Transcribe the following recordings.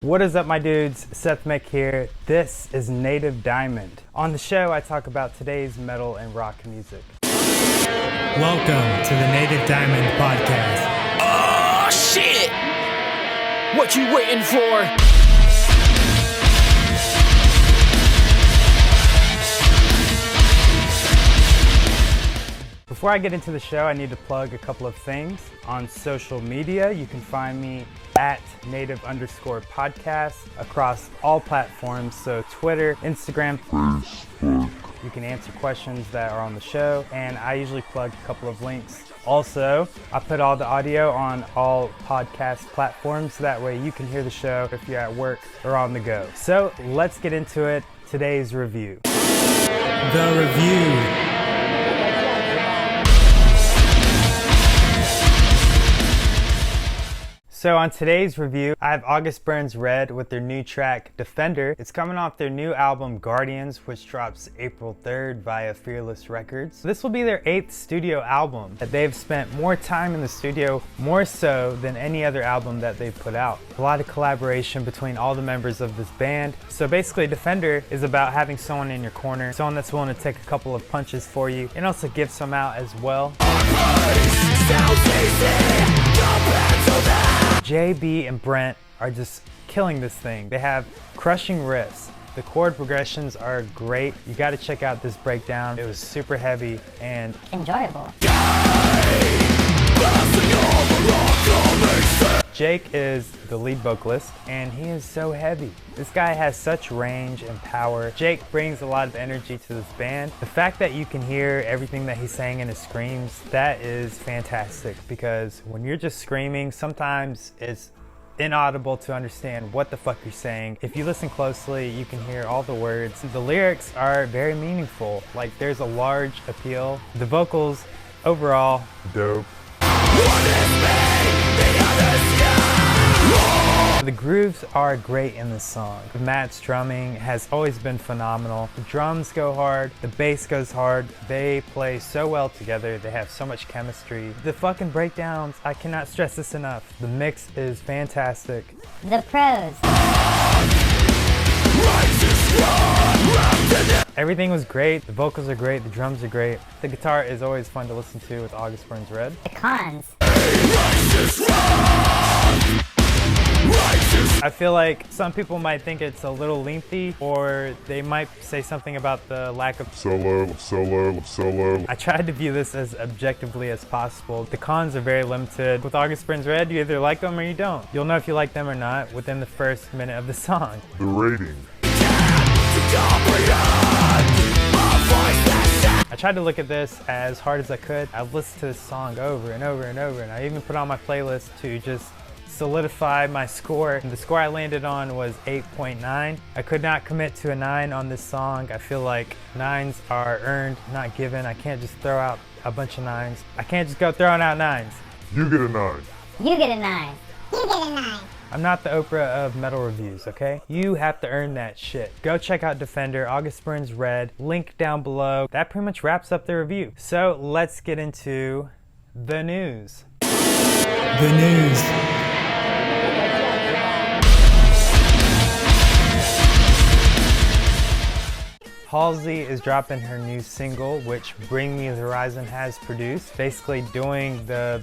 What is up, my dudes? SOTW here. This is Native Diamond. On the show, I talk about today's metal and rock music. Welcome to the Native Diamond podcast. Oh, shit! What you waiting for? Before I get into the show, I need to plug a couple of things. On social media, you can find me at native_podcast across all platforms. So Twitter, Instagram, Facebook. You can answer questions that are on the show, and I usually plug a couple of links. Also, I put all the audio on all podcast platforms. That way you can hear the show if you're at work or on the go. So let's get into it. Today's review. The review. So on today's review, I have August Burns Red with their new track, Defender. It's coming off their new album, Guardians, which drops April 3rd via Fearless Records. This will be their 8th studio album that they've spent more time in the studio, more so than any other album that they've put out. A lot of collaboration between all the members of this band. So basically, Defender is about having someone in your corner, someone that's willing to take a couple of punches for you, and also give some out as well. JB and Brent are just killing this thing. They have crushing riffs. The chord progressions are great. You got to check out this breakdown. It was super heavy and enjoyable. Jake is the lead vocalist, and he is so heavy. This guy has such range and power. Jake brings a lot of energy to this band. The fact that you can hear everything that he's saying in his screams, that is fantastic, because when you're just screaming, sometimes it's inaudible to understand what the fuck you're saying. If you listen closely, you can hear all the words. The lyrics are very meaningful. Like, there's a large appeal. The vocals, overall, dope. The grooves are great in this song. Matt's drumming has always been phenomenal. The drums go hard, the bass goes hard. They play so well together. They have so much chemistry. The fucking breakdowns, I cannot stress this enough. The mix is fantastic. The pros. Everything was great. The vocals are great. The drums are great. The guitar is always fun to listen to with August Burns Red. The cons. I feel like some people might think it's a little lengthy, or they might say something about the lack of solo. I tried to view this as objectively as possible. The cons are very limited. With August Burns Red, you either like them or you don't. You'll know if you like them or not within the first minute of the song. The rating. I tried to look at this as hard as I could. I've listened to this song over and over and over, and I even put on my playlist to just solidify my score. And the score I landed on was 8.9. I could not commit to a 9 on this song. I feel like 9s are earned, not given. I can't just throw out a bunch of 9s. I can't just go throwing out 9s. You get a 9. You get a 9. You get a 9. I'm not the Oprah of metal reviews, okay? You have to earn that shit. Go check out Defender, August Burns Red, link down below. That pretty much wraps up the review. So let's get into the news. The news. Halsey is dropping her new single, which Bring Me the Horizon has produced, basically doing the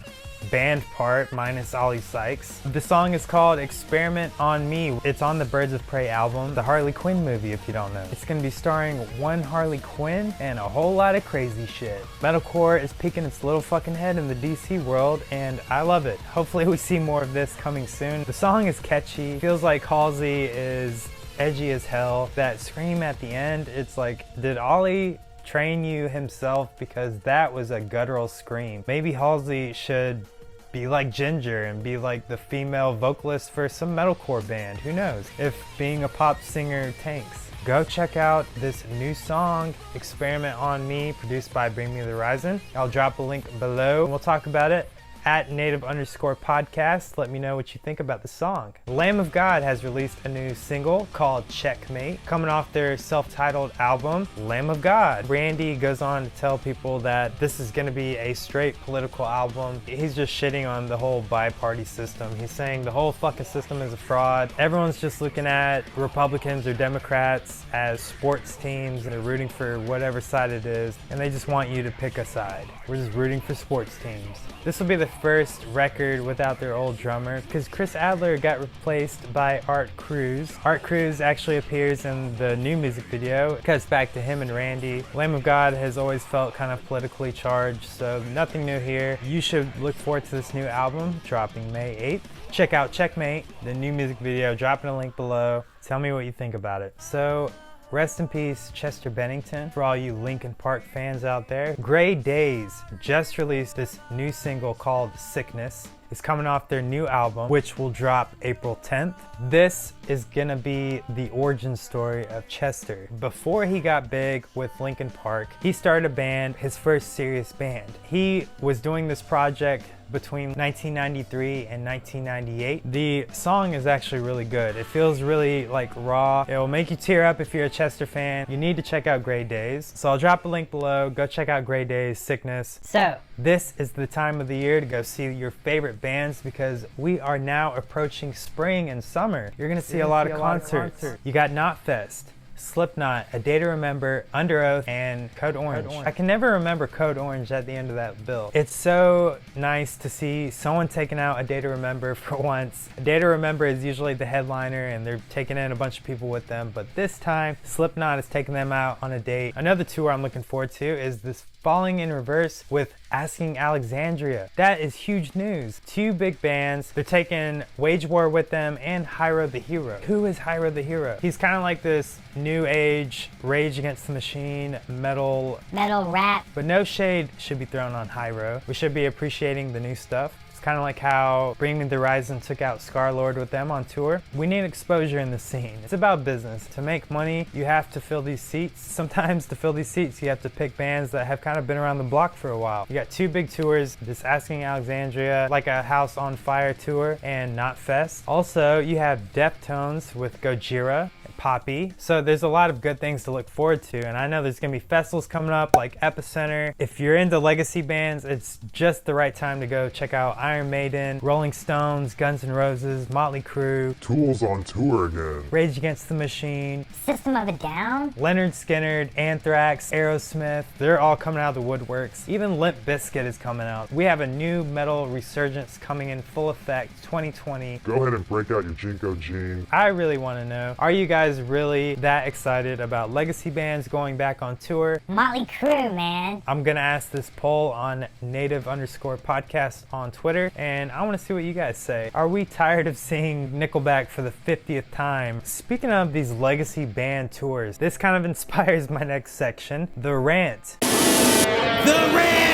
band part minus Ollie Sykes. The song is called Experiment on Me. It's on the Birds of Prey album, the Harley Quinn movie if you don't know. It's gonna be starring one Harley Quinn and a whole lot of crazy shit. Metalcore is peeking its little fucking head in the DC world, and I love it. Hopefully we see more of this coming soon. The song is catchy. Feels like Halsey is edgy as hell. That scream at the end, it's like, did Ollie train you himself? Because that was a guttural scream. Maybe Halsey should be like Ginger and be like the female vocalist for some metalcore band. Who knows if being a pop singer tanks. Go check out this new song, Experiment on Me, produced by Bring Me the Horizon. I'll drop a link below and we'll talk about it at native_podcast. Let me know what you think about the song. Lamb of God has released a new single called Checkmate, coming off their self-titled album, Lamb of God. Randy goes on to tell people that this is going to be a straight political album. He's just shitting on the whole bi-party system. He's saying the whole fucking system is a fraud. Everyone's just looking at Republicans or Democrats as sports teams and they're rooting for whatever side it is, and they just want you to pick a side. We're just rooting for sports teams. This will be the first record without their old drummer because Chris Adler got replaced by Art Cruz. Art Cruz actually appears in the new music video. It cuts back to him and Randy. Lamb of God has always felt kind of politically charged, so nothing new here. You should look forward to this new album dropping May 8th. Check out Checkmate, the new music video, dropping a link below. Tell me what you think about it. So, rest in peace, Chester Bennington. For all you Linkin Park fans out there, Daze just released this new single called Sickness. It's coming off their new album, which will drop April 10th. This is gonna be the origin story of Chester. Before he got big with Linkin Park, he started a band, his first serious band. He was doing this project between 1993 and 1998. The song is actually really good. It feels really like raw. It will make you tear up if you're a Chester fan. You need to check out Daze. So I'll drop a link below. Go check out Daze, Sickness. So this is the time of the year to go see your favorite bands because we are now approaching spring and summer. You're gonna see a lot of concerts. You got Knotfest, Slipknot, A Day to Remember, Under Oath, and Code Orange. I can never remember Code Orange at the end of that bill. It's so nice to see someone taking out A Day to Remember for once. A Day to Remember is usually the headliner and they're taking in a bunch of people with them, but this time Slipknot is taking them out on a date. Another tour I'm looking forward to is this Falling in Reverse with Asking Alexandria. That is huge news. Two big bands. They're taking Wage War with them and Hyro the Hero. Who is Hyro the Hero? He's kind of like this new age Rage Against the Machine metal rap. But no shade should be thrown on Hyro. We should be appreciating the new stuff. Kind of like how Bring Me the Horizon took out Scarlord with them on tour. We need exposure in the scene. It's about business. To make money, you have to fill these seats. Sometimes to fill these seats, you have to pick bands that have kind of been around the block for a while. You got two big tours, this Asking Alexandria, like a House on Fire tour, and Knotfest. Also, you have Deftones with Gojira, Poppy. So there's a lot of good things to look forward to, and I know there's gonna be festivals coming up like Epicenter. If you're into legacy bands, it's just the right time to go check out Iron Maiden, Rolling Stones, Guns N' Roses, Motley Crue, Tool's on tour again, Rage Against the Machine, System of a Down, Leonard Skinner, Anthrax, Aerosmith. They're all coming out of the woodworks. Even Limp Bizkit is coming out. We have a new metal resurgence coming in full effect 2020. Go ahead and break out your Jinko jeans. I really want to know, are you guys really that excited about legacy bands going back on tour? Motley Crue, man. I'm gonna ask this poll on native_podcast on Twitter, and I want to see what you guys say. Are we tired of seeing Nickelback for the 50th time? Speaking of these legacy band tours, this kind of inspires my next section, the Rant. The Rant!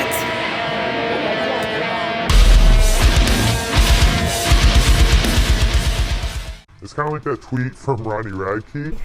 It's kind of like that tweet from Ronnie Radke.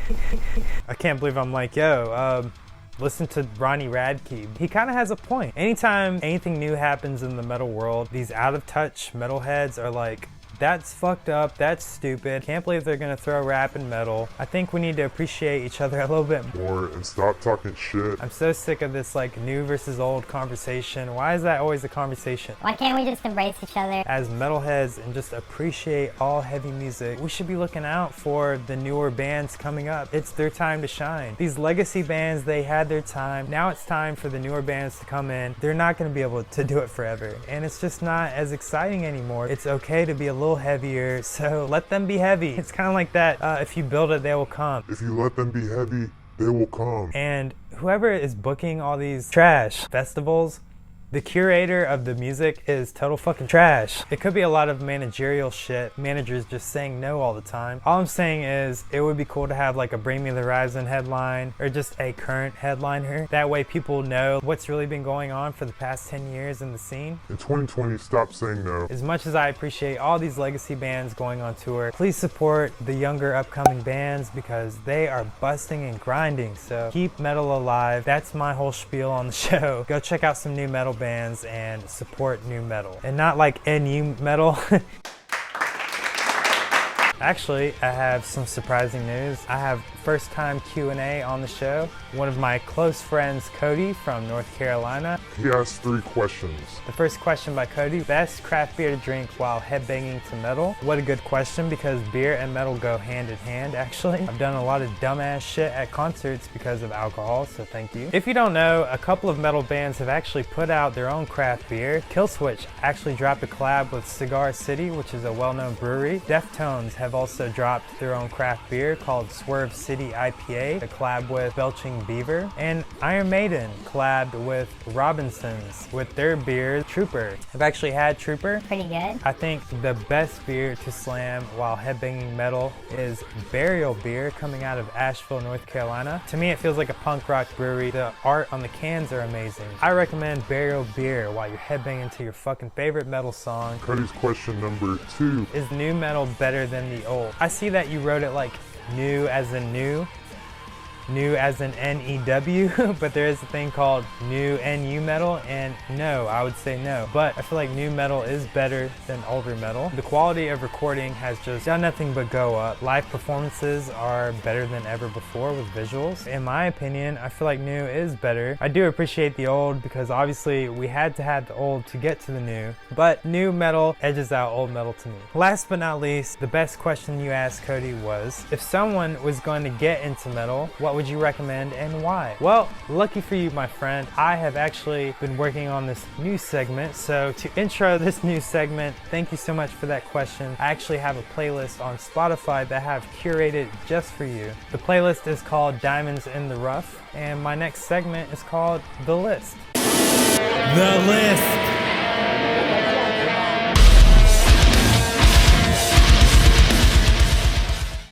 I can't believe I'm like, yo, listen to Ronnie Radke. He kind of has a point. Anytime anything new happens in the metal world, these out of touch metalheads are like, that's fucked up, that's stupid. Can't believe they're gonna throw rap and metal. I think we need to appreciate each other a little bit more and stop talking shit. I'm so sick of this like new versus old conversation. Why is that always a conversation? Why can't we just embrace each other? As metalheads and just appreciate all heavy music, we should be looking out for the newer bands coming up. It's their time to shine. These legacy bands, they had their time. Now it's time for the newer bands to come in. They're not gonna be able to do it forever. And it's just not as exciting anymore. It's okay to be a little heavier, so let them be heavy. It's kind of like that, if you build it, they will come. If you let them be heavy, they will come. And whoever is booking all these trash festivals, the curator of the music is total fucking trash. It could be a lot of managerial shit, managers just saying no all the time. All I'm saying is it would be cool to have like a Bring Me the Horizon headline or just a current headliner. That way people know what's really been going on for the past 10 years in the scene. In 2020, stop saying no. As much as I appreciate all these legacy bands going on tour, please support the younger upcoming bands because they are busting and grinding. So keep metal alive. That's my whole spiel on the show. Go check out some new metal bands and support new metal. And not like NU metal. Actually, I have some surprising news. I have first time Q&A on the show. One of my close friends, Cody from North Carolina. He asked 3 questions. The first question by Cody, best craft beer to drink while headbanging to metal. What a good question, because beer and metal go hand in hand, actually. I've done a lot of dumbass shit at concerts because of alcohol, so thank you. If you don't know, a couple of metal bands have actually put out their own craft beer. Killswitch actually dropped a collab with Cigar City, which is a well-known brewery. Deftones have also dropped their own craft beer called Swerve City IPA, a collab with Belching Beaver. And Iron Maiden collabed with Robinsons with their beer, Trooper. I've actually had Trooper. Pretty good. I think the best beer to slam while headbanging metal is Burial Beer, coming out of Asheville, North Carolina. To me, it feels like a punk rock brewery. The art on the cans are amazing. I recommend Burial Beer while you're headbanging to your fucking favorite metal song. Cody's question number 2. Is new metal better than the old? I see that you wrote it like new as in new as in N-E-W, but there is a thing called new NU metal, and no, I would say no. But I feel like new metal is better than older metal. The quality of recording has just done nothing but go up. Live performances are better than ever before with visuals. In my opinion, I feel like new is better. I do appreciate the old because obviously we had to have the old to get to the new, but new metal edges out old metal to me. Last but not least, the best question you asked, Cody, was if someone was going to get into metal, what would you recommend and why? Well, lucky for you, my friend, I have actually been working on this new segment. So to intro this new segment, thank you so much for that question. I actually have a playlist on Spotify that I have curated just for you. The playlist is called Diamonds in the Rough, and my next segment is called The List. The List.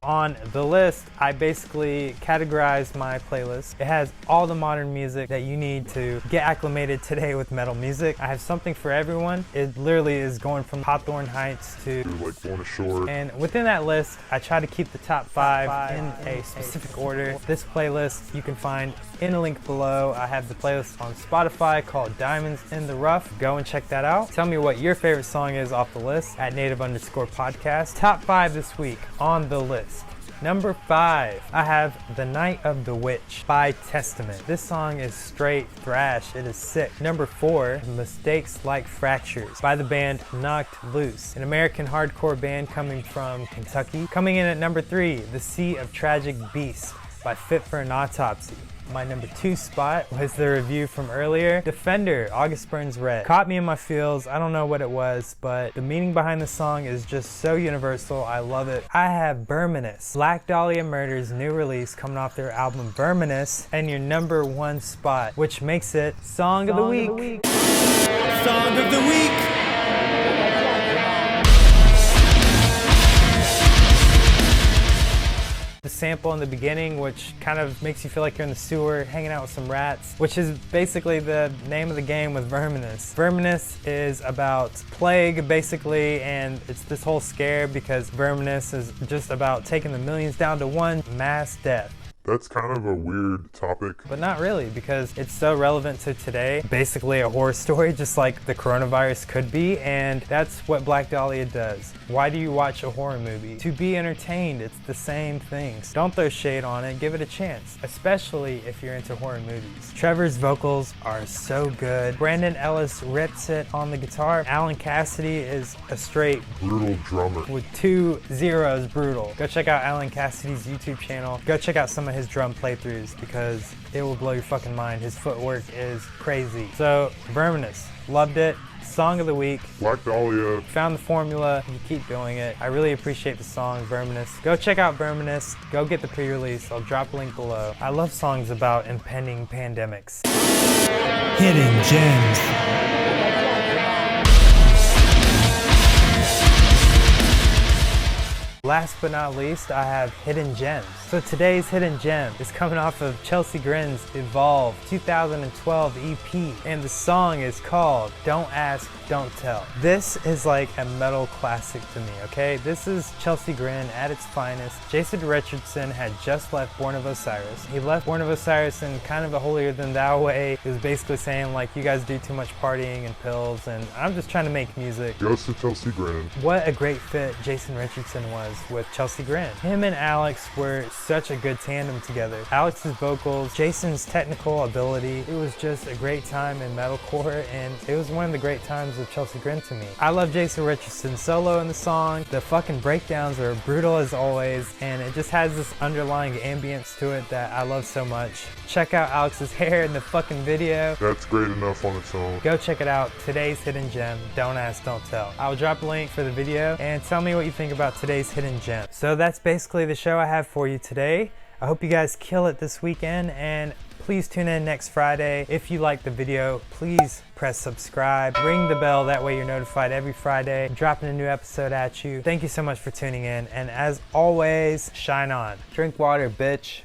On the list, I basically categorized my playlist. It has all the modern music that you need to get acclimated today with metal music. I have something for everyone. It literally is going from Hawthorne Heights to Like Born Ashore. and within that list, I try to keep the top 5 in a specific order. This playlist you can find in a link below. I have the playlist on Spotify called Diamonds in the Rough. Go and check that out. Tell me what your favorite song is off the list at native_podcast. Top 5 this week on the list. Number 5, I have The Night of the Witch by Testament. This song is straight thrash. It is sick. Number 4, Mistakes Like Fractures by the band Knocked Loose, an American hardcore band coming from Kentucky. Coming in at number 3, The Sea of Tragic Beasts by Fit for an Autopsy. My number 2 spot was the review from earlier, Defender, August Burns Red. Caught me in my feels. I don't know what it was, but the meaning behind the song is just so universal. I love it. I have Verminous, Black Dahlia Murder's new release coming off their album Verminous, and your number 1 spot, which makes it Song of the Week. Song of the Week. The sample in the beginning, which kind of makes you feel like you're in the sewer hanging out with some rats, which is basically the name of the game with Verminous. Verminous is about plague, basically, and it's this whole scare because Verminous is just about taking the millions down to one mass death. That's kind of a weird topic. But not really, because it's so relevant to today. Basically a horror story, just like the coronavirus could be, and that's what Black Dahlia does. Why do you watch a horror movie? To be entertained. It's the same things. Don't throw shade on it, give it a chance, especially if you're into horror movies. Trevor's vocals are so good. Brandon Ellis rips it on the guitar. Alan Cassidy is a straight Brutal drummer. with 2 zeros, brutal. Go check out Alan Cassidy's YouTube channel. Go check out some of his drum playthroughs because it will blow your fucking mind. His footwork is crazy. So, Verminous, loved it. Song of the Week. Black Dahlia. Found the formula, you keep doing it. I really appreciate the song, Verminous. Go check out Verminous. Go get the pre-release. I'll drop a link below. I love songs about impending pandemics. Hidden Gems. Last but not least, I have Hidden Gems. So today's Hidden Gem is coming off of Chelsea Grin's Evolve 2012 EP, and the song is called Don't Ask, Don't Tell. This is like a metal classic to me, okay? This is Chelsea Grin at its finest. Jason Richardson had just left Born of Osiris. He left Born of Osiris in kind of a holier than thou way. He was basically saying like, you guys do too much partying and pills, and I'm just trying to make music. Goes to Chelsea Grin. What a great fit Jason Richardson was with Chelsea Grin. Him and Alex were such a good tandem together. Alex's vocals, Jason's technical ability, it was just a great time in metalcore, and it was one of the great times of Chelsea Grin to me. I love Jason Richardson's solo in the song. The fucking breakdowns are brutal as always, and it just has this underlying ambience to it that I love so much. Check out Alex's hair in the fucking video. That's great enough on its own. Go check it out. Today's Hidden Gem, Don't Ask, Don't Tell. I'll drop a link for the video and tell me what you think about today's Hidden Gem. So that's basically the show I have for you today. I hope you guys kill it this weekend, and please tune in next Friday. If you like the video, please press subscribe, ring the bell, that way you're notified every Friday. I'm dropping a new episode at you. Thank you so much for tuning in, and as always, shine on. Drink water, bitch.